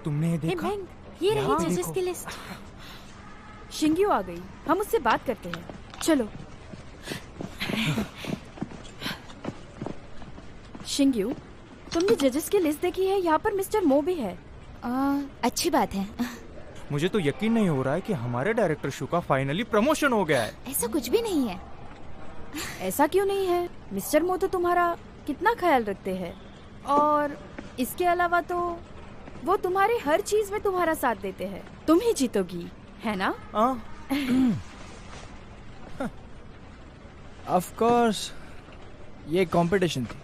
तुमने ये देखा? मैंग, ये रही जजेस देखो। की लिस्ट। शिंग्यू आ गई, हम उससे बात करते हैं। चलो। शिंग्यू, तुमने जजेस की लिस्ट देखी है? यहाँ पर मिस्टर मो भी है। अच्छी बात है। मुझे तो यकीन नहीं हो रहा है कि हमारे डायरेक्टर शू का फाइनली प्रमोशन हो गया है। ऐसा कुछ भी नहीं है। ऐसा क्यों नहीं है? मिस्टर मो तो तुम्हारा कितना ख्याल रखते हैं, और इसके अलावा तो वो तुम्हारे हर चीज में तुम्हारा साथ देते हैं। तुम ही जीतोगी, है ना? ऑफ कोर्स ये कंपटीशन थी,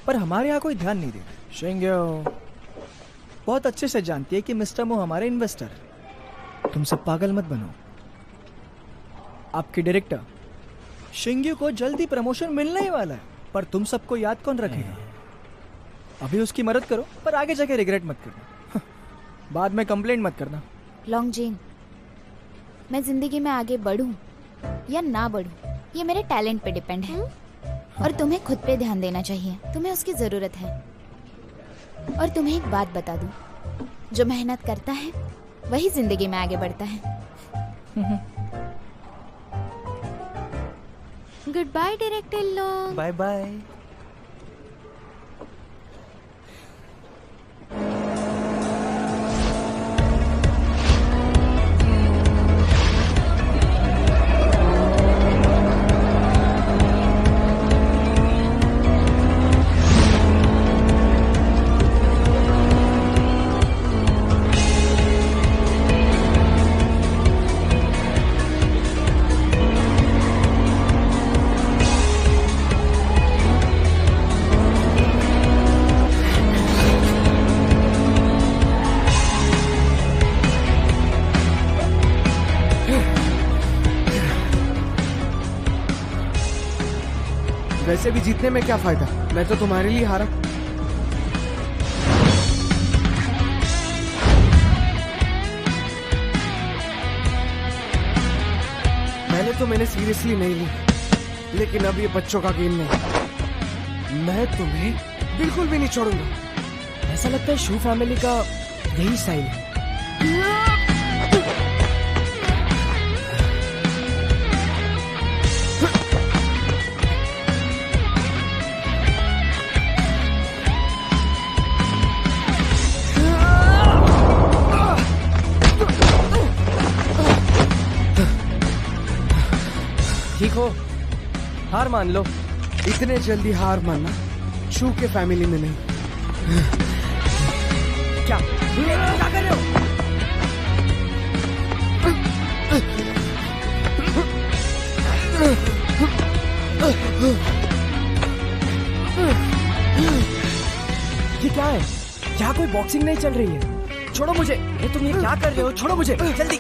पर हमारे यहाँ कोई ध्यान नहीं देता। शिंग्यो बहुत अच्छे से जानती है कि मिस्टर मो हमारे इन्वेस्टर है। तुम सब पागल मत बनो। आपके डायरेक्टर शिंग्यो को जल्दी प्रमोशन मिलने ही वाला है, पर तुम सबको याद कौन रखेगा? अभी उसकी मदद करो, पर आगे जाके रिग्रेट मत करना। बाद में कंप्लेंट मत करना। लॉन्गजिन, मैं जिंदगी में आगे बढ़ूं या ना बढ़ूं, ये मेरे टैलेंट पे डिपेंड है। और तुम्हें खुद पे ध्यान देना चाहिए, तुम्हें उसकी जरूरत है। और तुम्हें एक बात बता दूं, जो मेहनत करता है वही जिंदगी में आगे बढ़ता है। गुड बाय डायरेक्टर लोग। Bye bye. वैसे भी जीतने में क्या फायदा, मैं तो तुम्हारे लिए हारा। पहले तो मैंने सीरियसली नहीं ली, लेकिन अब ये बच्चों का गेम नहीं। मैं तुम्हें बिल्कुल भी नहीं छोड़ूंगा। ऐसा लगता है शू फैमिली का यही स्टाइल है। ठीक हो, हार मान लो। इतने जल्दी हार मानना शू के फैमिली में नहीं। क्या कर रहे हो? ये क्या है? यहाँ कोई बॉक्सिंग नहीं चल रही है। छोड़ो मुझे। ये तुम ये क्या कर रहे हो? छोड़ो मुझे जल्दी।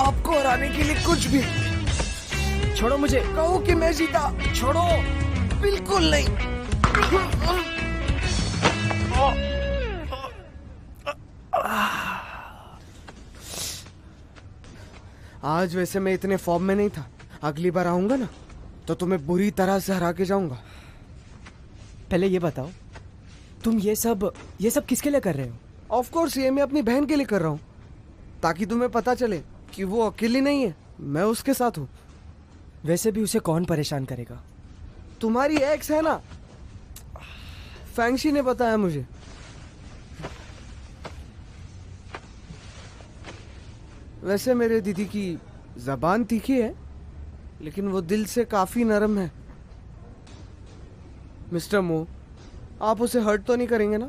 आपको हराने के लिए कुछ भी। छोड़ो मुझे। कहो कि मैं जीता। छोड़ो। बिल्कुल नहीं। आज वैसे मैं इतने फॉर्म में नहीं था। अगली बार आऊंगा ना तो तुम्हें बुरी तरह से हरा के जाऊंगा। पहले ये बताओ, तुम ये सब किसके लिए कर रहे हो? ऑफ कोर्स ये मैं अपनी बहन के लिए कर रहा हूँ, ताकि तुम्हें पता चले कि वो अकेली नहीं है, मैं उसके साथ हूँ। वैसे भी उसे कौन परेशान करेगा? तुम्हारी एक्स है ना, फैंगशी ने बताया मुझे। वैसे मेरे दीदी की जबान तीखी है, लेकिन वो दिल से काफी नरम है। मिस्टर मो, आप उसे हर्ट तो नहीं करेंगे ना?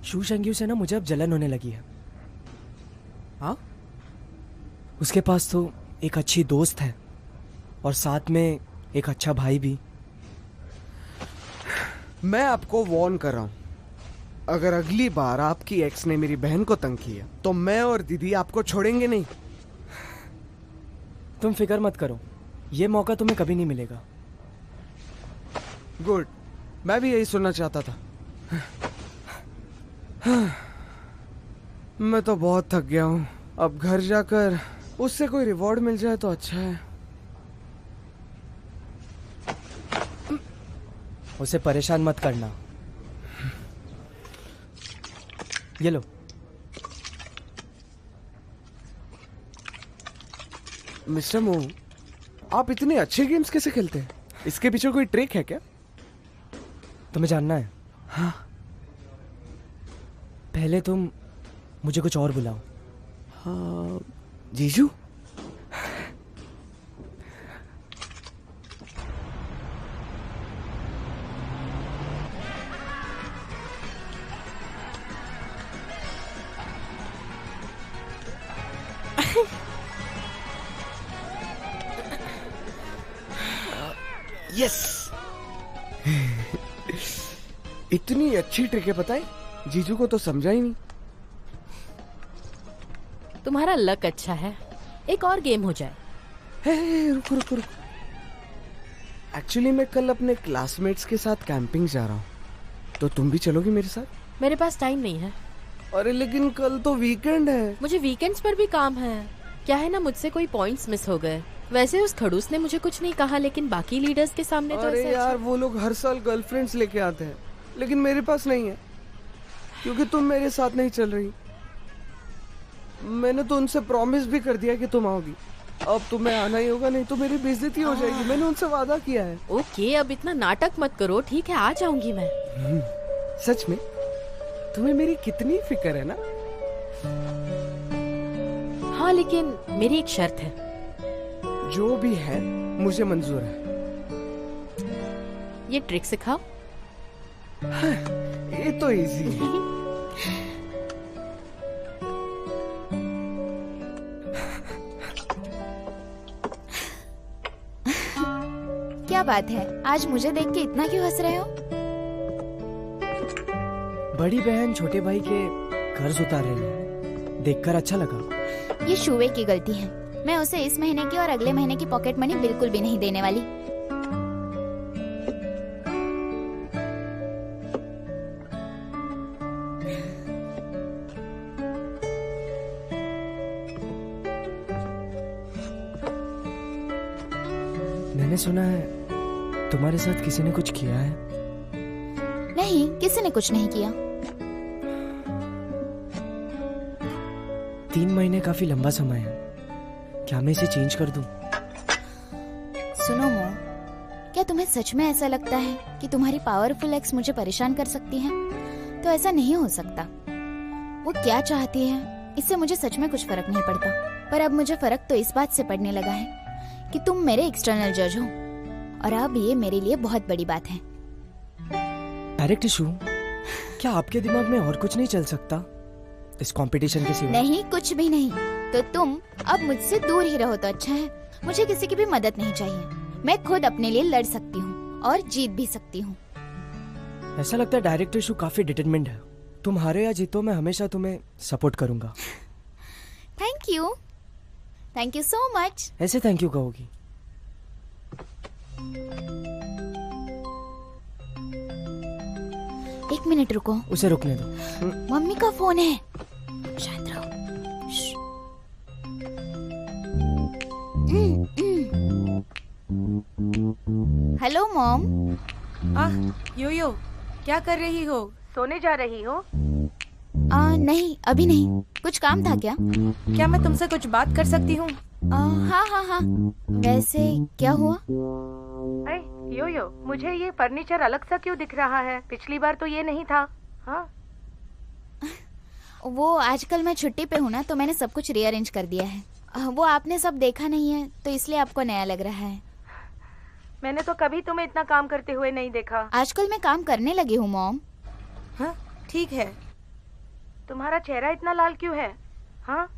शू शेंग्यू से ना मुझे अब जलन होने लगी है। हाँ, उसके पास तो एक अच्छी दोस्त है और साथ में एक अच्छा भाई भी। मैं आपको वार्न कर रहा हूं, अगर अगली बार आपकी एक्स ने मेरी बहन को तंग किया तो मैं और दीदी आपको छोड़ेंगे नहीं। तुम फिक्र मत करो, ये मौका तुम्हें कभी नहीं मिलेगा। गुड, मैं भी यही सुनना चाहता था। मैं तो बहुत थक गया हूं, अब घर जाकर उससे कोई रिवॉर्ड मिल जाए तो अच्छा है। उसे परेशान मत करना। ये लो। मिस्टर मो, आप इतने अच्छे गेम्स कैसे खेलते हैं? इसके पीछे कोई ट्रिक है क्या? तुम्हें जानना है? हाँ। पहले तुम मुझे कुछ और बुलाओ। हाँ, जीजू। यस। इतनी अच्छी ट्रिक है, पता है? जीजू को तो समझा ही नहीं। तुम्हारा लक अच्छा है, एक और गेम हो जाए। हे, रुको रुको रुको। एक्चुअली मैं कल अपने क्लासमेट्स के साथ कैंपिंग जा रहा हूँ, तो तुम भी चलोगी मेरे साथ? मेरे पास टाइम नहीं है। अरे लेकिन कल तो वीकेंड है। मुझे वीकेंड्स पर भी काम है। क्या है ना, मुझसे कोई पॉइंट्स मिस हो गए। वैसे उस खड़ूस ने मुझे कुछ नहीं कहा, लेकिन बाकी लीडर्स के सामने तो अरे ऐसे यार, वो लोग हर साल गर्लफ्रेंड्स लेके आते हैं, लेकिन मेरे पास नहीं है, क्योंकि तुम मेरे साथ नहीं चल रही। मैंने तो उनसे प्रॉमिस भी कर दिया कि तुम आओगी। अब तुम्हें आना ही होगा, नहीं तो मेरी बेइज्जती हो जाएगी। मैंने उनसे वादा किया है। ओके, अब इतना नाटक मत करो। ठीक है, आ जाऊंगी मैं। सच में तुम्हें मेरी कितनी फिक्र है ना। हाँ, लेकिन मेरी एक शर्त है। जो भी है मुझे मंजूर है। ये ट्रिक सिखाओ। ये तो इजी है। क्या बात है, आज मुझे देख के इतना क्यों हंस रहे हो? बड़ी बहन छोटे भाई के कर्ज उतार रही है, देखकर अच्छा लगा। ये शुवे की गलती है। मैं उसे इस महीने की और अगले महीने की पॉकेट मनी बिल्कुल भी नहीं देने वाली। मैंने सुना है तुम्हारे साथ किसी ने कुछ किया है। नहीं, किसी ने कुछ नहीं किया। 3 महीने काफी लंबा समय है, क्या मैं इसे चेंज कर दूं? सुनो मो, क्या तुम्हें सच में ऐसा लगता है कि तुम्हारी पावरफुल एक्स मुझे परेशान कर सकती है? तो ऐसा नहीं हो सकता। वो क्या चाहती है इससे मुझे सच में कुछ फर्क नहीं पड़ता, पर अब मुझे फर्क तो इस बात से पड़ने लगा है कि तुम मेरे एक्सटर्नल जज हो, और अब ये मेरे लिए बहुत बड़ी बात है। Direct issue? क्या आपके दिमाग में और कुछ नहीं चल सकता इस कंपटीशन के सिवा? नहीं, कुछ भी नहीं। तो तुम अब मुझसे दूर ही रहो तो अच्छा है। मुझे किसी की भी मदद नहीं चाहिए। मैं खुद अपने लिए लड़ सकती हूँ और जीत भी सकती हूँ। ऐसा लगता है डायरेक्ट इशू काफी डिटरमिन्ड है। तुम हारे या जीतो, मैं हमेशा तुम्हें सपोर्ट करूंगा। Thank you so much. ऐसे थैंक यू कहोगी? एक मिनट रुको, उसे रुकने दो। मम्मी का फोन है। शांत रहो। श्श। Hello mom. यो क्या कर रही हो? सोने जा रही हो? नहीं, अभी नहीं। कुछ काम था क्या? क्या मैं तुमसे कुछ बात कर सकती हूँ? हाँ। वैसे क्या हुआ? अरे यो, मुझे ये फर्नीचर अलग सा क्यों दिख रहा है? पिछली बार तो ये नहीं था। हाँ, वो आजकल मैं छुट्टी पे हूँ ना, तो मैंने सब कुछ रीअरेंज कर दिया है। वो आपने सब देखा नहीं है, तो इसलिए आपको नया लग रहा है। मैंने तो कभी तुम्हें इतना काम करते हुए नहीं देखा। आजकल मैं काम करने लगी हूँ मॉम। हाँ, ठीक है। तुम्हारा चेहरा इतना लाल क्यों है? हाँ,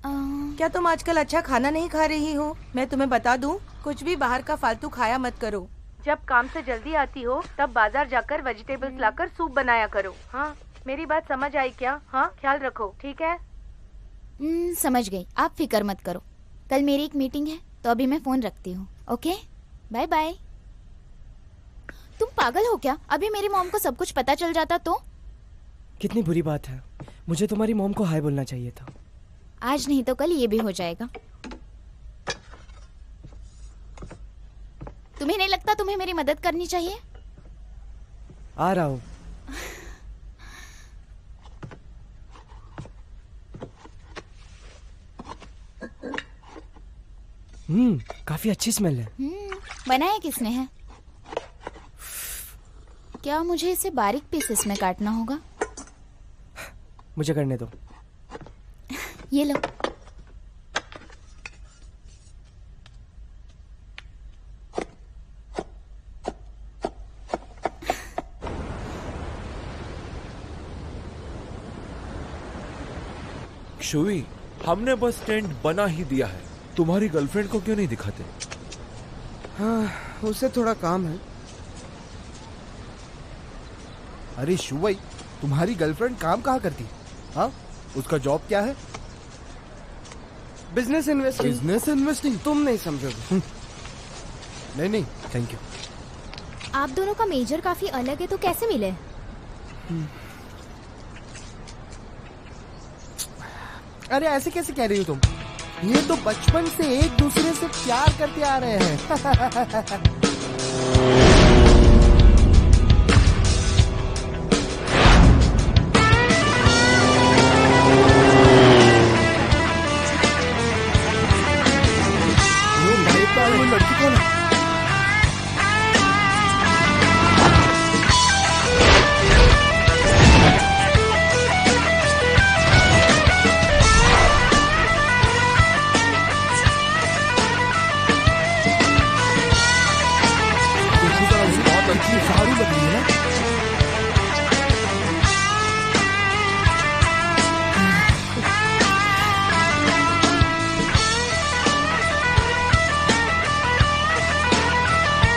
क्या तुम आजकल अच्छा खाना नहीं खा रही हो? मैं तुम्हें बता दूं, कुछ भी बाहर का फालतू खाया मत करो। जब काम से जल्दी आती हो तब बाजार जाकर वेजिटेबल्स लाकर सूप बनाया करो। हाँ, मेरी बात समझ आई क्या? हाँ, ख्याल रखो, ठीक है? समझ गई, आप फिक्र मत करो। कल मेरी एक मीटिंग है, तो अभी मैं फोन रखती हूँ। Okay, bye bye. तुम पागल हो क्या? अभी मेरी मॉम को सब कुछ पता चल जाता तो? कितनी बुरी बात है। मुझे तुम्हारी मॉम को हाय बोलना चाहिए था। आज नहीं तो कल ये भी हो जाएगा। तुम्हें नहीं लगता तुम्हें मेरी मदद करनी चाहिए? आ रहा हूँ। काफी अच्छी स्मेल है। बनाया किसने है? क्या मुझे इसे बारीक पीसेस में काटना होगा? मुझे करने दो। ये लो। शुवी, हमने बस टेंट बना ही दिया है, तुम्हारी गर्लफ्रेंड को क्यों नहीं दिखाते? हाँ, उसे थोड़ा काम है। अरे शुवई, तुम्हारी गर्लफ्रेंड काम कहाँ करती? हाँ, उसका जॉब क्या है? Business investing. Business investing? तुम नहीं समझोगे। नहीं नहीं, थैंक यू। आप दोनों का मेजर काफी अलग है, तो कैसे मिले? अरे ऐसे कैसे कह रही हो तुम? ये तो बचपन से एक दूसरे से प्यार करते आ रहे हैं। वो लड़की कौन है? साड़ी लग रही है ना?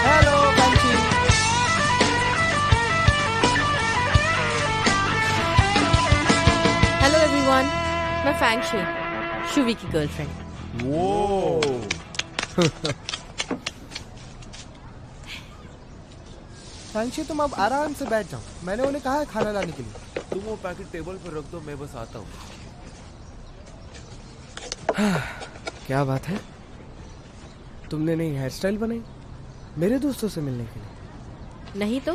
Hello bunchy. हेलो एवरीवन, मैं फैंग शू, शुवी की गर्लफ्रेंड। वो सांची, तुम अब आराम से बैठ जाओ, मैंने उन्हें कहा है खाना लाने के लिए। तुम वो पैकेट टेबल पर रख दो, मैं बस आता हूँ। क्या बात है? तुमने नई हेयर स्टाइल बनाई मेरे दोस्तों से मिलने के लिए? नहीं तो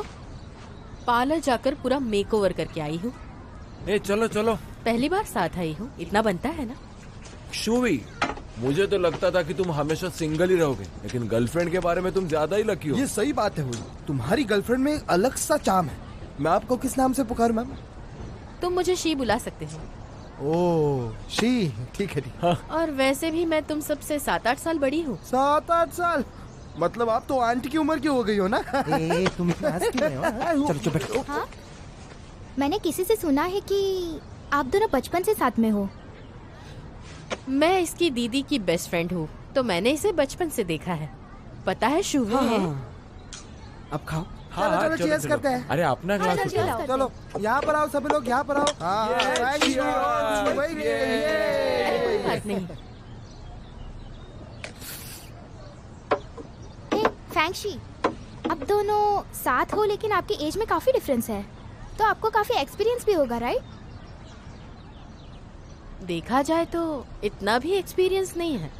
पार्लर जाकर पूरा मेकओवर करके आई हूँ। ए चलो चलो। पहली बार साथ आई हूँ, इतना बनता है ना। शुवी, मुझे तो लगता था कि तुम हमेशा सिंगल ही रहोगे, लेकिन गर्लफ्रेंड के बारे में तुम ज्यादा ही लकी हो। ये सही बात है हुई, तुम्हारी गर्लफ्रेंड में एक अलग सा चार्म है। मैं आपको किस नाम से पुकारूं मैम? तुम मुझे शी बुला सकते हो। ओह शी, ठीक है ठीक। हाँ। और वैसे भी मैं तुम सबसे 7-8 साल बड़ी हूँ। 7-8 साल? मतलब आप तो आंटी की उम्र की हो गई हो ना? तुम इतना हंस क्यों रहे हो? चलो चुप बैठो। हाँ? मैंने किसी से सुना है कि आप दोनों बचपन से साथ में हो। मैं इसकी दीदी की बेस्ट फ्रेंड हूँ, तो मैंने इसे बचपन से देखा है। पता है शुभ है। अब खाओ। हाँ, चलो चीयर्स करते हैं। अरे अपना ग्लास उठाओ। चलो यहाँ पर आओ, सभी लोग यहाँ पर आओ। कोई बात नहीं। फैंगशी, अब दोनों साथ हो लेकिन आपके एज में काफी डिफरेंस है, तो आपको काफी एक्सपीरियंस भी होगा, राइट? देखा जाए तो इतना भी एक्सपीरियंस नहीं है।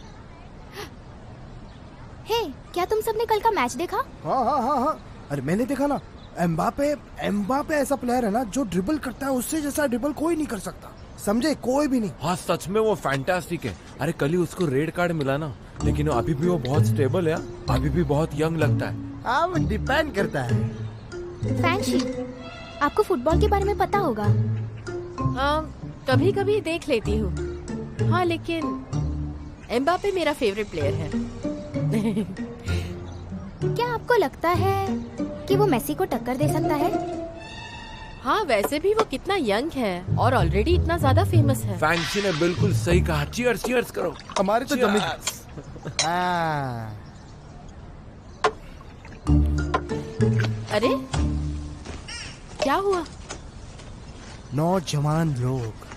हे, क्या तुम सबने कल का मैच देखा? हाँ हाँ हाँ हाँ, अरे मैंने देखा ना। एम्बापे ऐसा प्लेयर है ना जो ड्रिबल करता है, उससे जैसा ड्रिबल कोई नहीं कर सकता, समझे? कोई भी नहीं। हाँ सच में वो फैंटास्टिक है। अरे कल ही उसको रेड कार्ड मिला ना, लेकिन अभी भी वो बहुत स्टेबल है, अभी भी बहुत यंग लगता है। हाँ, वो डिपेंड करता है। फैंगशी, आपको फुटबॉल के बारे में पता होगा? हाँ, कभी कभी देख लेती हूँ। हाँ, लेकिन एम्बापे मेरा फेवरेट प्लेयर है। क्या आपको लगता है कि वो मेसी को टक्कर दे सकता है? हाँ, वैसे भी वो कितना यंग है और ऑलरेडी इतना ज्यादा फेमस है। फैंक्सी ने बिल्कुल सही कहा। चीयर्स चीयर्स करो। हमारे तो जमी। अरे क्या हुआ? नौजवान लोग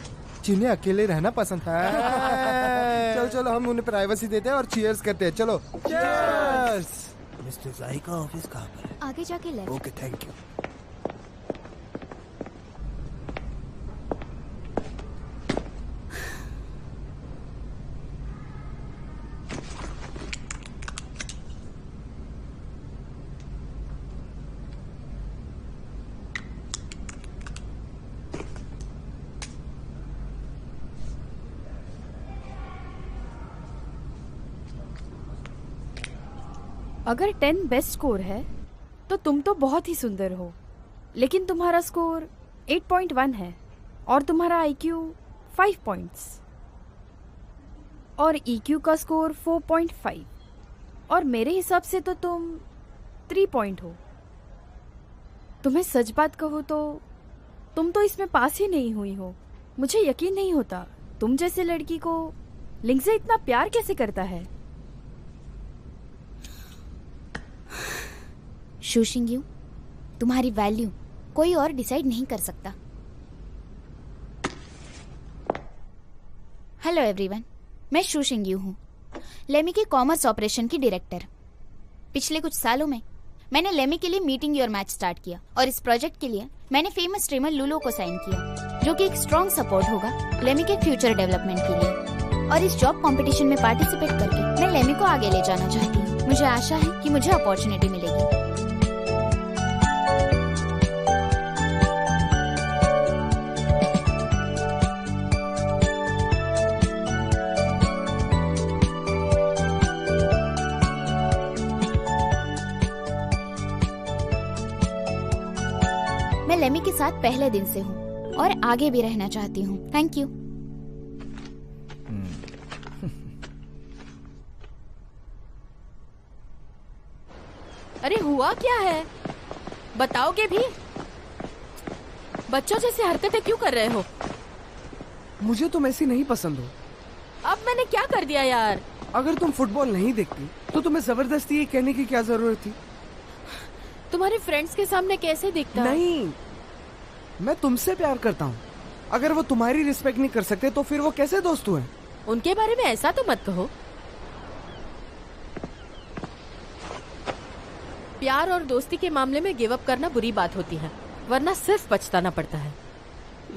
जिन्हें अकेले रहना पसंद है। चलो चलो, हम उन्हें प्राइवेसी देते हैं और चीयर्स करते हैं। चलो चीयर्स। मिस्टर जाई का ऑफिस कहाँ पर है? आगे जाके लेफ्ट। Okay, thank you. अगर 10 बेस्ट स्कोर है तो तुम तो बहुत ही सुंदर हो, लेकिन तुम्हारा स्कोर 8.1 है और तुम्हारा IQ 5 पॉइंट्स और EQ का स्कोर 4.5 और मेरे हिसाब से तो तुम 3 पॉइंट हो। तुम्हें सच बात कहो तो तुम तो इसमें पास ही नहीं हुई हो। मुझे यकीन नहीं होता तुम जैसे लड़की को लिंगजे इतना प्यार कैसे करता है। शू शिंग्यू, तुम्हारी वैल्यू कोई और डिसाइड नहीं कर सकता। हेलो एवरीवन, मैं शू शिंग्यू हूँ, लेमी के कॉमर्स ऑपरेशन की डायरेक्टर। पिछले कुछ सालों में मैंने लेमी के लिए मीटिंग योर मैच स्टार्ट किया और इस प्रोजेक्ट के लिए मैंने फेमस स्ट्रीमर लुलो को साइन किया, जो कि एक स्ट्रॉन्ग सपोर्ट होगा लेमी के फ्यूचर डेवलपमेंट के लिए। और इस जॉब कंपटीशन में पार्टिसिपेट करके मैं लेमी को आगे ले जाना चाहती हूँ। मुझे आशा है कि मुझे अपॉर्चुनिटी मिलेगी। मैं लेमी के साथ पहले दिन से हूँ और आगे भी रहना चाहती हूँ। Thank you. अरे हुआ क्या है, बताओगे भी? बच्चों जैसी हरकतें क्यों कर रहे हो? मुझे तुम ऐसी नहीं पसंद हो। अब मैंने क्या कर दिया यार? अगर तुम फुटबॉल नहीं देखती तो तुम्हें जबरदस्ती ये कहने की क्या जरूरत थी? तुम्हारे फ्रेंड्स के सामने कैसे दिखता? नहीं, मैं तुमसे प्यार करता हूँ। अगर वो तुम्हारी रिस्पेक्ट नहीं कर सकते तो फिर वो कैसे दोस्त हुए? उनके बारे में ऐसा तो मत कहो। प्यार और दोस्ती के मामले में गिव अप करना बुरी बात होती है, वरना सिर्फ पछताना पड़ता है।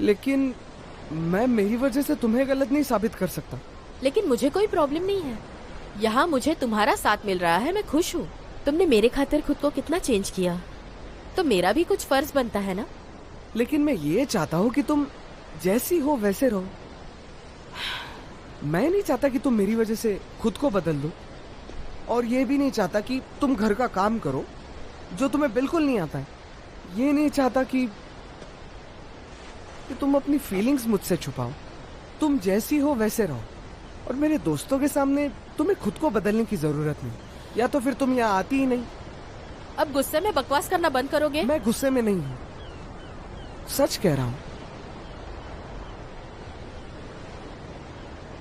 लेकिन मैं मेरी वजह से तुम्हें गलत नहीं साबित कर सकता। लेकिन मुझे कोई प्रॉब्लम नहीं है। यहाँ मुझे तुम्हारा साथ मिल रहा है, मैं खुश हूँ। तुमने मेरे खातिर खुद को कितना चेंज किया, तो मेरा भी कुछ फर्ज बनता है ना। लेकिन मैं ये चाहता हूँ कि तुम जैसी हो वैसे रहो। मैं नहीं चाहता कि तुम मेरी वजह से खुद को बदल दो, और ये भी नहीं चाहता कि तुम घर का काम करो जो तुम्हें बिल्कुल नहीं आता है। ये नहीं चाहता कि तुम अपनी फीलिंग्स मुझसे छुपाओ। तुम जैसी हो वैसे रहो, और मेरे दोस्तों के सामने तुम्हें खुद को बदलने की जरूरत नहीं, या तो फिर तुम यहाँ आती ही नहीं। अब गुस्से में बकवास करना बंद करोगे? मैं गुस्से में नहीं हूँ, सच कह रहा हूँ।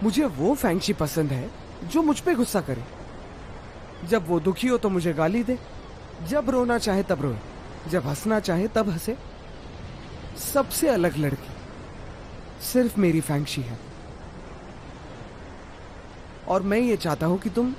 मुझे वो फैंगशी पसंद है जो मुझ पे गुस्सा करे। जब वो दुखी हो तो मुझे गाली दे, जब रोना चाहे तब रोए, जब हंसना चाहे तब हंसे। सबसे अलग लड़की सिर्फ मेरी फैंगशी है, और मैं ये चाहता हूं कि तुम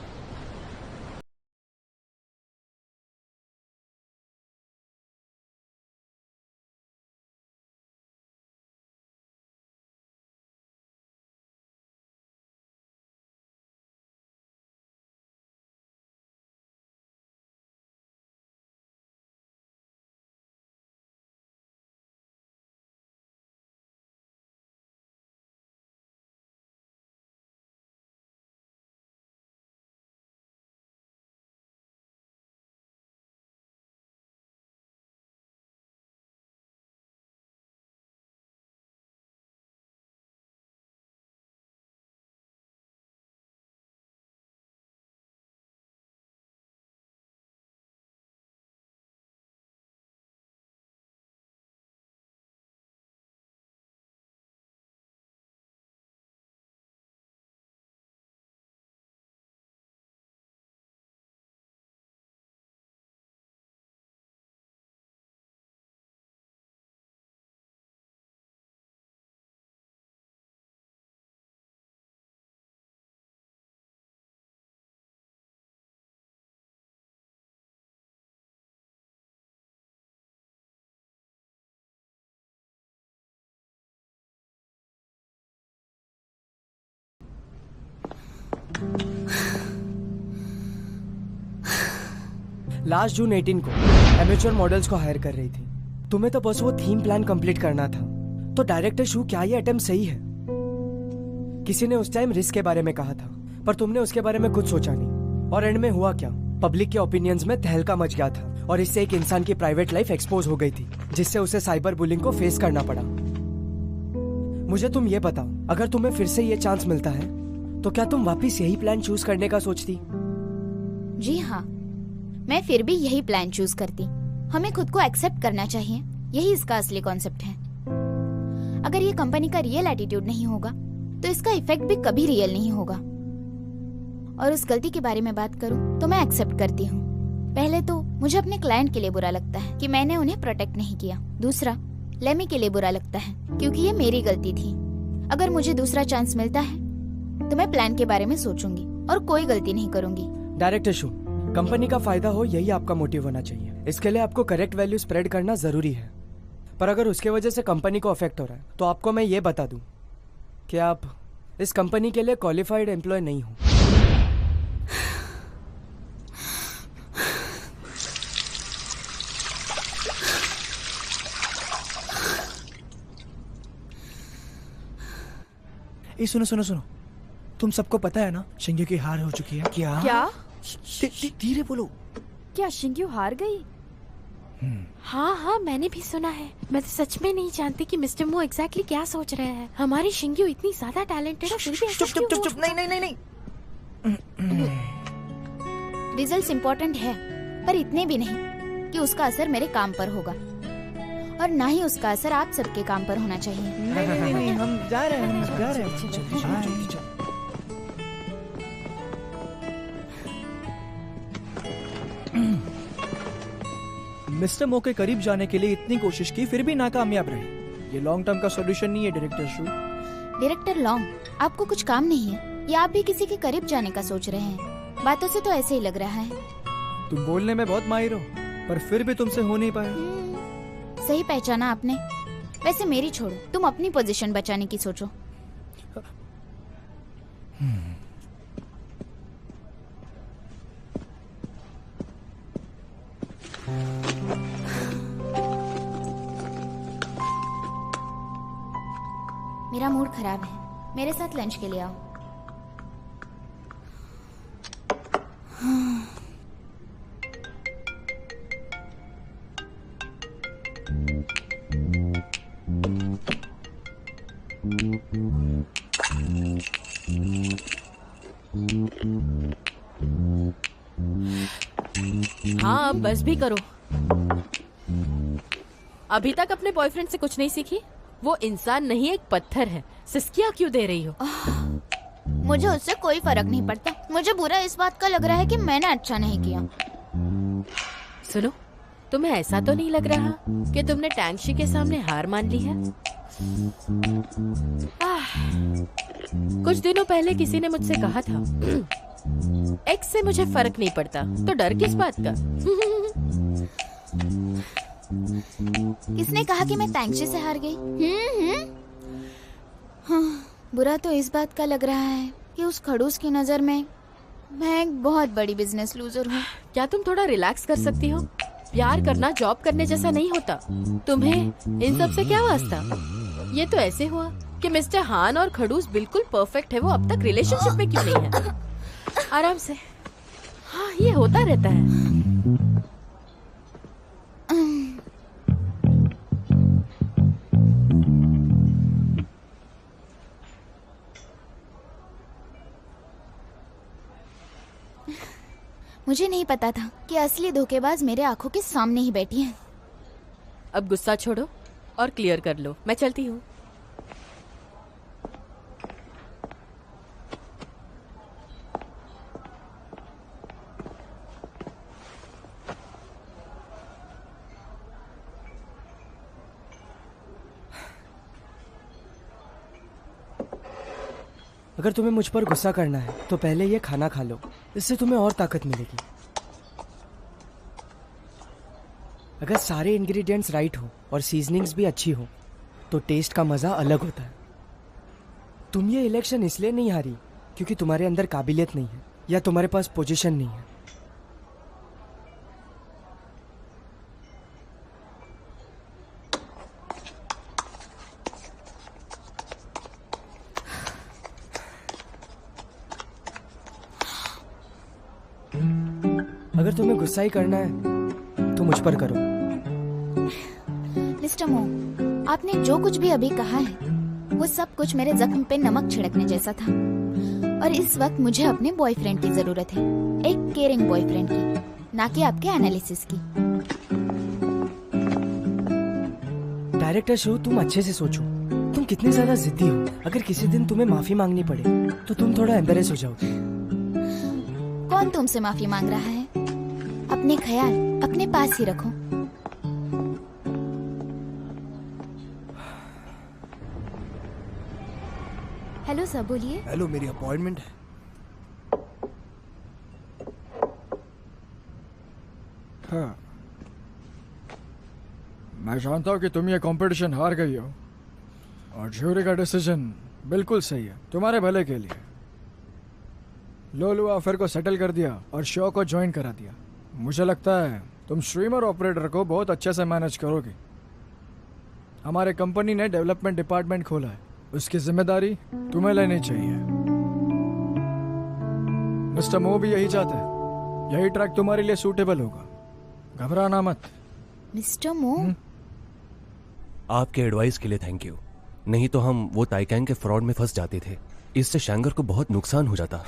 लास्ट जून 18 को एमेच्योर मॉडल्स को हायर कर रही थी। तुम्हें तो बस वो थीम प्लान कंप्लीट करना था। तो डायरेक्टर शू, क्या ये अटेम्प्ट सही है? किसी ने उस टाइम रिस्क के बारे में कहा था, पर तुमने उसके बारे में कुछ सोचा नहीं, और एंड में हुआ क्या? पब्लिक के ओपिनियंस में तहलका मच गया था और इससे एक इंसान की प्राइवेट लाइफ एक्सपोज हो गई थी, जिससे उसे साइबर बुलिंग को फेस करना पड़ा। मुझे तुम ये बताओ, अगर तुम्हें फिर से ये चांस मिलता है तो क्या तुम वापस यही प्लान चूज करने का सोचती? जी हाँ, मैं फिर भी यही प्लान चूज करती। हमें खुद को एक्सेप्ट करना चाहिए, यही इसका असली कॉन्सेप्ट है। अगर ये कंपनी का रियल एटीट्यूड नहीं होगा तो इसका इफेक्ट भी कभी रियल नहीं होगा। और उस गलती के बारे में बात करूं तो मैं एक्सेप्ट करती हूँ। पहले तो मुझे अपने क्लाइंट के लिए बुरा लगता है कि मैंने उन्हें प्रोटेक्ट नहीं किया। दूसरा, लेमी के लिए बुरा लगता है क्योंकि ये मेरी गलती थी। अगर मुझे दूसरा चांस मिलता है तो मैं प्लान के बारे में सोचूंगी और कोई गलती नहीं करूंगी। डायरेक्टर शू, कंपनी का फायदा हो यही आपका मोटिव होना चाहिए। इसके लिए आपको करेक्ट वैल्यू स्प्रेड करना जरूरी है, पर अगर उसके वजह से कंपनी को अफेक्ट हो रहा है तो आपको मैं ये बता दूं कि आप इस कंपनी के लिए क्वालिफाइड एम्प्लॉय नहीं हो। सुनो सुनो सुनो, तुम सबको पता है ना शिंग्यू की हार हो चुकी है। क्या? धीरे बोलो। क्या शिंग्यू हार गई? हाँ हाँ, मैंने भी सुना है। मैं तो सच में नहीं जानती कि मिस्टर मो एग्जैक्टली क्या सोच रहे हैं। हमारी शिंग्यू इतनी ज्यादा टैलेंटेड है, फिर भी ऐसा चुप चुप क्यों चुप चुप, नहीं नहीं नहीं नहीं। रिजल्ट्स इम्पोर्टेंट है, पर इतने भी नहीं कि उसका असर मेरे काम पर होगा, और ना ही उसका असर आप सबके काम पर होना चाहिए। नहीं नहीं नहीं, हम जा रहे हैं, हम जा रहे हैं। मिस्टर मो के करीब जाने के लिए इतनी कोशिश की, फिर भी नाकामयाब रहे। ये लॉन्ग टर्म का सॉल्यूशन नहीं है डायरेक्टर शू। डायरेक्टर लॉन्ग, आपको कुछ काम नहीं है या आप भी किसी के करीब जाने का सोच रहे हैं? बातों से तो ऐसे ही लग रहा है। तुम बोलने में बहुत माहिर हो, पर फिर भी तुमसे हो नहीं पाया। सही पहचाना आपने। वैसे मेरी छोड़ो, तुम अपनी पोजीशन बचाने की सोचो। मेरा मूड खराब है, मेरे साथ लंच के लिए आओ। हाँ, अब बस भी करो। अभी तक अपने बॉयफ्रेंड से कुछ नहीं सीखी? वो इंसान नहीं, एक पत्थर है। सिस्किया क्यों दे रही हो? मुझे उससे कोई फर्क नहीं पड़ता। मुझे बुरा इस बात का लग रहा है कि मैंने अच्छा नहीं किया। सुनो, तुम्हें ऐसा तो नहीं लग रहा कि तुमने टैंगशी के सामने हार मान ली है? कुछ दिनों पहले किसी ने मुझसे कहा था, एक्स से मुझे फर्क नहीं पड़ता, तो डर किस बात का? किसने कहा कि मैं टैंगशी से हार गई? हाँ, बुरा तो इस बात का लग रहा है कि उस खड़ूस की नजर में मैं एक बहुत बड़ी बिजनेस लूजर हूँ। क्या तुम थोड़ा रिलैक्स कर सकती हो? प्यार करना जॉब करने जैसा नहीं होता। तुम्हें इन सब से क्या वास्ता? ये तो ऐसे हुआ कि मिस्टर हान और खड़ूस बिल्कुल परफेक्ट है। वो अब तक रिलेशनशिप में क्यों नहीं है? आराम से। हाँ, ये होता रहता है। मुझे नहीं पता था कि असली धोखेबाज मेरे आंखों के सामने ही बैठी है। अब गुस्सा छोड़ो और क्लियर कर लो। मैं चलती हूँ। अगर तुम्हें मुझ पर गुस्सा करना है तो पहले ये खाना खा लो, इससे तुम्हें और ताकत मिलेगी। अगर सारे इंग्रेडिएंट्स राइट हो और सीजनिंग्स भी अच्छी हो तो टेस्ट का मजा अलग होता है। तुम ये इलेक्शन इसलिए नहीं हारी क्योंकि तुम्हारे अंदर काबिलियत नहीं है या तुम्हारे पास पोजीशन नहीं है। तुम्हें गुस्सा ही करना है तो मुझ पर करो। मिस्टर मो, आपने जो कुछ भी अभी कहा है वो सब कुछ मेरे जख्म पे नमक छिड़कने जैसा था। और इस वक्त मुझे अपने बॉयफ्रेंड की जरूरत है, एक केयरिंग बॉयफ्रेंड की, ना कि आपके एनालिसिस की। डायरेक्टर शो, तुम अच्छे से सोचो, तुम कितनी ज्यादा जिद्दी हो। अगर किसी दिन तुम्हें माफी मांगनी पड़े तो तुम थोड़ा एम्बेरेस हो जाओगे। कौन तुमसे माफी मांग रहा है? अपने ख्याल अपने पास ही रखो। हेलो सर, बोलिए। हेलो, मेरी अपॉइंटमेंट है। हाँ, मैं जानता हूँ कि तुम ये कंपटीशन हार गई हो और ज्यूरी का डिसीजन बिल्कुल सही है, तुम्हारे भले के लिए। लोलू अफेयर को सेटल कर दिया और शो को ज्वाइन करा दिया। मुझे लगता है तुम स्ट्रीमर ऑपरेटर को बहुत अच्छे से मैनेज करोगे। हमारे कंपनी ने डेवलपमेंट डिपार्टमेंट खोला है, उसकी जिम्मेदारी तुम्हें लेनी चाहिए। मिस्टर मो भी यही चाहते हैं, यही ट्रैक तुम्हारे लिए सूटेबल होगा। घबराना मत। मिस्टर मो, आपके एडवाइस के लिए थैंक यू। नहीं तो हम वो ताइकैंग के फ्रॉड में फंस जाते थे। इससे शैंगर को बहुत नुकसान हो जाता।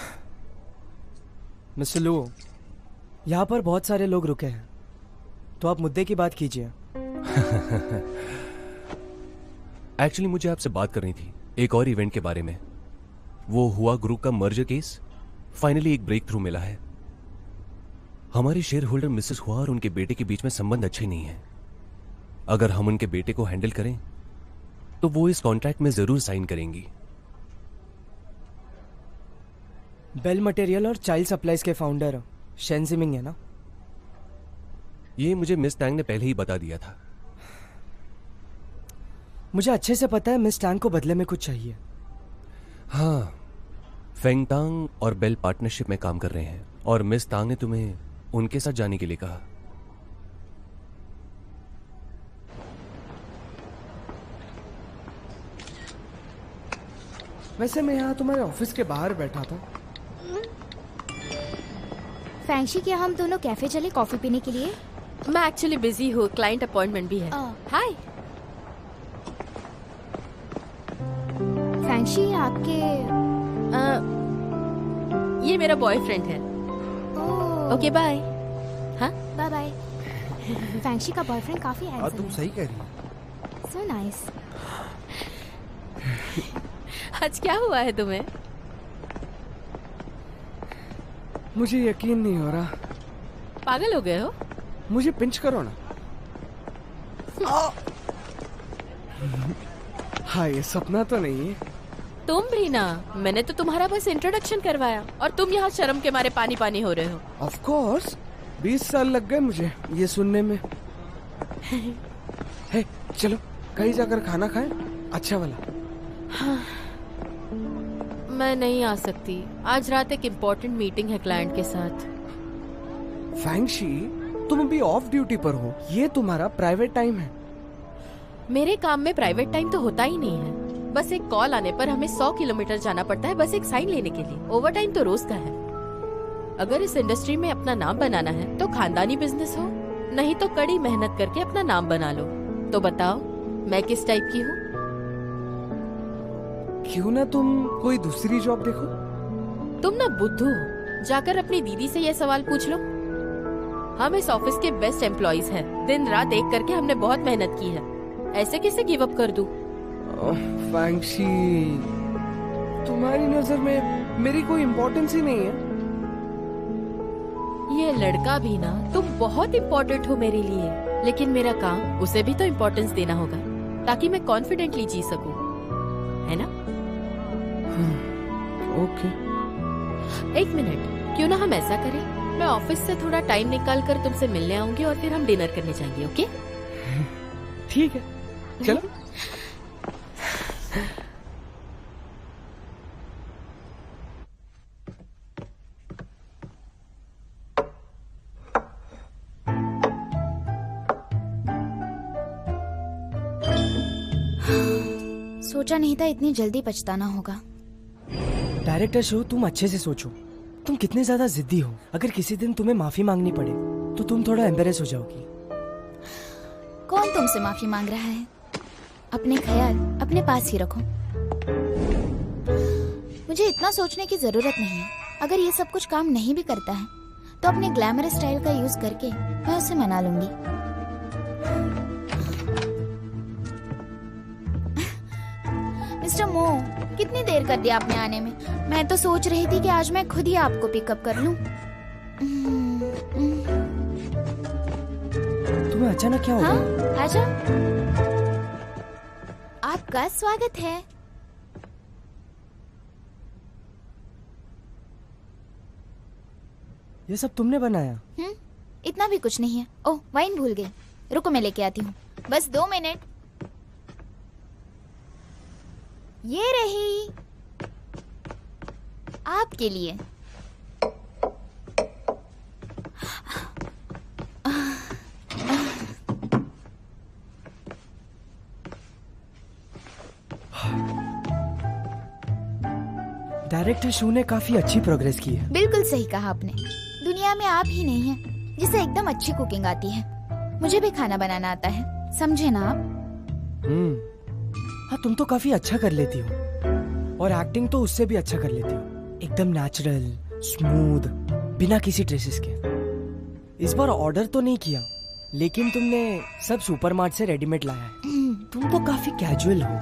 मिस्टर लू, यहाँ पर बहुत सारे लोग रुके हैं, तो आप मुद्दे की बात कीजिए। एक्चुअली मुझे आपसे बात करनी थी एक और इवेंट के बारे में। वो हुआ ग्रुप का मर्जर केस, फाइनली एक ब्रेक थ्रू मिला है। हमारी शेयर होल्डर मिसेस हुआ और उनके बेटे के बीच में संबंध अच्छे नहीं है। अगर हम उनके बेटे को हैंडल करें तो वो इस कॉन्ट्रैक्ट में जरूर साइन करेंगी। बेल मटेरियल और चाइल्ड सप्लाईज के फाउंडर शेन जिमिंग है ना? ये मुझे मिस टैंग ने पहले ही बता दिया था। मुझे अच्छे से पता है मिस टैंग को बदले में कुछ चाहिए। हाँ, फेंग टांग और बेल पार्टनरशिप में काम कर रहे हैं और मिस टांग ने तुम्हें उनके साथ जाने के लिए कहा। वैसे मैं यहाँ तुम्हारे ऑफिस के बाहर बैठा था। फैंशी, क्या हम दोनों कैफे चले कॉफी पीने के लिए? मैं एक्चुअली बिजी हूँ, क्लाइंट अपॉइंटमेंट भी है। हाय फैंशी, आपके ये मेरा बॉयफ्रेंड है। Okay bye. हाँ बाय बाय। फैंशी का बॉयफ्रेंड काफी हैंडसम तुम सही कह रही हो। So nice. आज क्या हुआ है तुम्हें? मुझे यकीन नहीं हो रहा। पागल हो गए हो? मुझे पिंच करो ना। हाँ, ये सपना तो नहीं है। तुम भी ना, मैंने तो तुम्हारा बस इंट्रोडक्शन करवाया और तुम यहाँ शर्म के मारे पानी पानी हो रहे हो। ऑफ कोर्स, 20 साल लग गए मुझे ये सुनने में। हे, चलो कहीं जाकर खाना खाएं, अच्छा वाला। हाँ, मैं नहीं आ सकती। आज रात एक इम्पोर्टेंट मीटिंग है क्लाइंट के साथ। फैंगशी, तुम अभी ऑफ ड्यूटी पर हो, ये तुम्हारा प्राइवेट टाइम है। मेरे काम में प्राइवेट टाइम तो होता ही नहीं है। बस एक कॉल आने पर हमें 100 किलोमीटर जाना पड़ता है, बस एक साइन लेने के लिए। ओवर टाइम तो रोज का है। अगर इस इंडस्ट्री में अपना नाम बनाना है तो खानदानी बिजनेस हो, नहीं तो कड़ी मेहनत करके अपना नाम बना लो। तो बताओ मैं किस टाइप की हूँ? क्यों ना तुम कोई दूसरी जॉब देखो। तुम ना बुद्धू हो, जाकर अपनी दीदी से ये सवाल पूछ लो। हम इस ऑफिस के बेस्ट एम्प्लॉइज हैं। दिन रात एक करके हमने बहुत मेहनत की है, ऐसे कैसे गिव अप कर दूं? फैंगशी, तुम्हारी नजर में मेरी कोई इम्पोर्टेंस ही नहीं है। ये लड़का भी ना, तुम बहुत इम्पोर्टेंट हो मेरे लिए, लेकिन मेरा काम उसे भी तो इम्पोर्टेंस देना होगा ताकि मैं कॉन्फिडेंटली जी सकूं, है ना? ओके। एक मिनट, क्यों ना हम ऐसा करें, मैं ऑफिस से थोड़ा टाइम निकाल कर तुमसे मिलने आऊंगी और फिर हम डिनर करने जाएंगे। ओके? ठीक है, चलो। सोचा नहीं था इतनी जल्दी पछताना होगा। डायरेक्टर शो, तुम अच्छे से सोचो, तुम कितने ज्यादा जिद्दी हो। अगर किसी दिन तुम्हें माफी मांगनी पड़े तो तुम थोड़ा एम्बेरेस हो जाओगी। कौन तुमसे माफी मांग रहा है? अपने ख्याल अपने पास ही रखो। मुझे इतना सोचने की जरूरत नहीं है। अगर ये सब कुछ काम नहीं भी करता है तो अपने ग्लैमरस स्टाइल का यूज करके मैं उसे मना लूंगी। मिस्टर मो, कितनी देर कर दिया आपने आने में? मैं तो सोच रही थी कि आज मैं खुद ही आपको पिकअप कर लूं। तुम्हें अचानक क्या हो गया? हाँ, आजा। आपका स्वागत है। ये सब तुमने बनाया? इतना भी कुछ नहीं है। ओह, वाइन भूल गई। रुको मैं लेके आती हूँ। बस 2 मिनट। ये रही आपके लिए। डायरेक्टर शू ने काफी अच्छी प्रोग्रेस की है। बिल्कुल सही कहा आपने। दुनिया में आप ही नहीं हैं जिसे एकदम अच्छी कुकिंग आती है। मुझे भी खाना बनाना आता है, समझे ना आप? हाँ, तुम तो काफी अच्छा कर लेती हो और एक्टिंग तो उससे भी अच्छा कर लेती हो। एकदम नेचुरल, स्मूथ, बिना किसी ट्रेसेस के। इस बार ऑर्डर तो नहीं किया, लेकिन तुमने सब सुपरमार्ट से रेडीमेड लाया है। तुम तो काफी कैजुअल हो।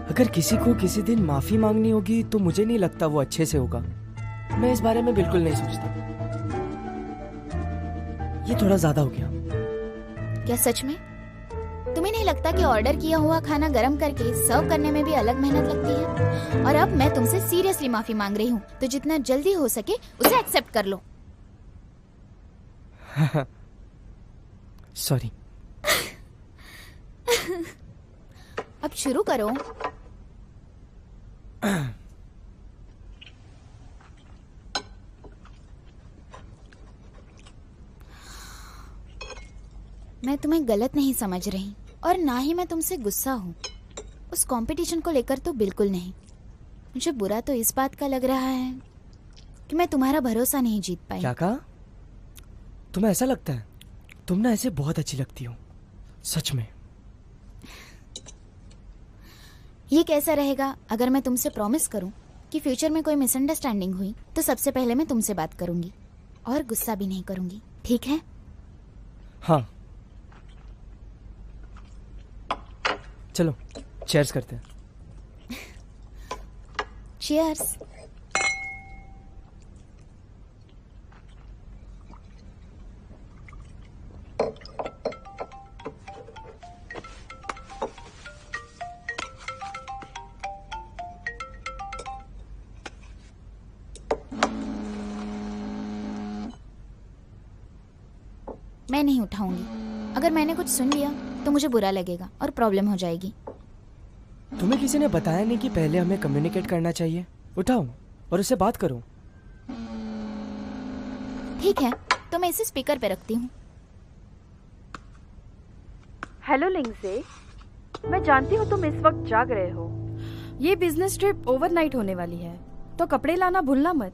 अगर किसी को किसी दिन माफी मांगनी होगी तो मुझे नहीं लगता वो अच्छे से होगा। मैं इस बारे में बिल्कुल नहीं सोचता। ये थोड़ा ज्यादा हो गया। क्या सच में? तुम्हें नहीं लगता कि ऑर्डर किया हुआ खाना गर्म करके सर्व करने में भी अलग मेहनत लगती है? और अब मैं तुमसे सीरियसली माफी मांग रही हूँ, तो जितना जल्दी हो सके उसे एक्सेप्ट कर लो। सॉरी। अब शुरू करो। मैं तुम्हें गलत नहीं समझ रही और ना ही मैं तुमसे गुस्सा हूँ। उस कंपटीशन को लेकर तो बिल्कुल नहीं। मुझे बुरा तो इस बात का लग रहा है कि मैं तुम्हारा भरोसा नहीं जीत पाई। क्या कहा? तुम्हें ऐसा लगता है? तुम ना ऐसे बहुत अच्छी लगती हो, सच में। ये कैसा रहेगा अगर मैं तुमसे प्रॉमिस करूं कि फ्यूचर में कोई मिसअंडरस्टैंडिंग हुई तो सबसे पहले मैं तुमसे बात करूंगी और गुस्सा भी नहीं करूंगी, ठीक है? हाँ, चलो चीयर्स करते हैं। चीयर्स। मैं नहीं उठाऊंगी। अगर मैंने कुछ सुन लिया तो मुझे बुरा लगेगा और प्रॉब्लम हो जाएगी। तुम्हें किसी ने बताया नहीं कि पहले हमें कम्युनिकेट करना चाहिए? उठाओ और उससे बात करो। ठीक है, तो मैं इसे स्पीकर पे रखती हूँ। हेलो लिंगसे, मैं जानती हूँ तुम इस वक्त जाग रहे हो। ये बिजनेस ट्रिप ओवरनाइट होने वाली है, तो कपड़े लाना भूलना मत।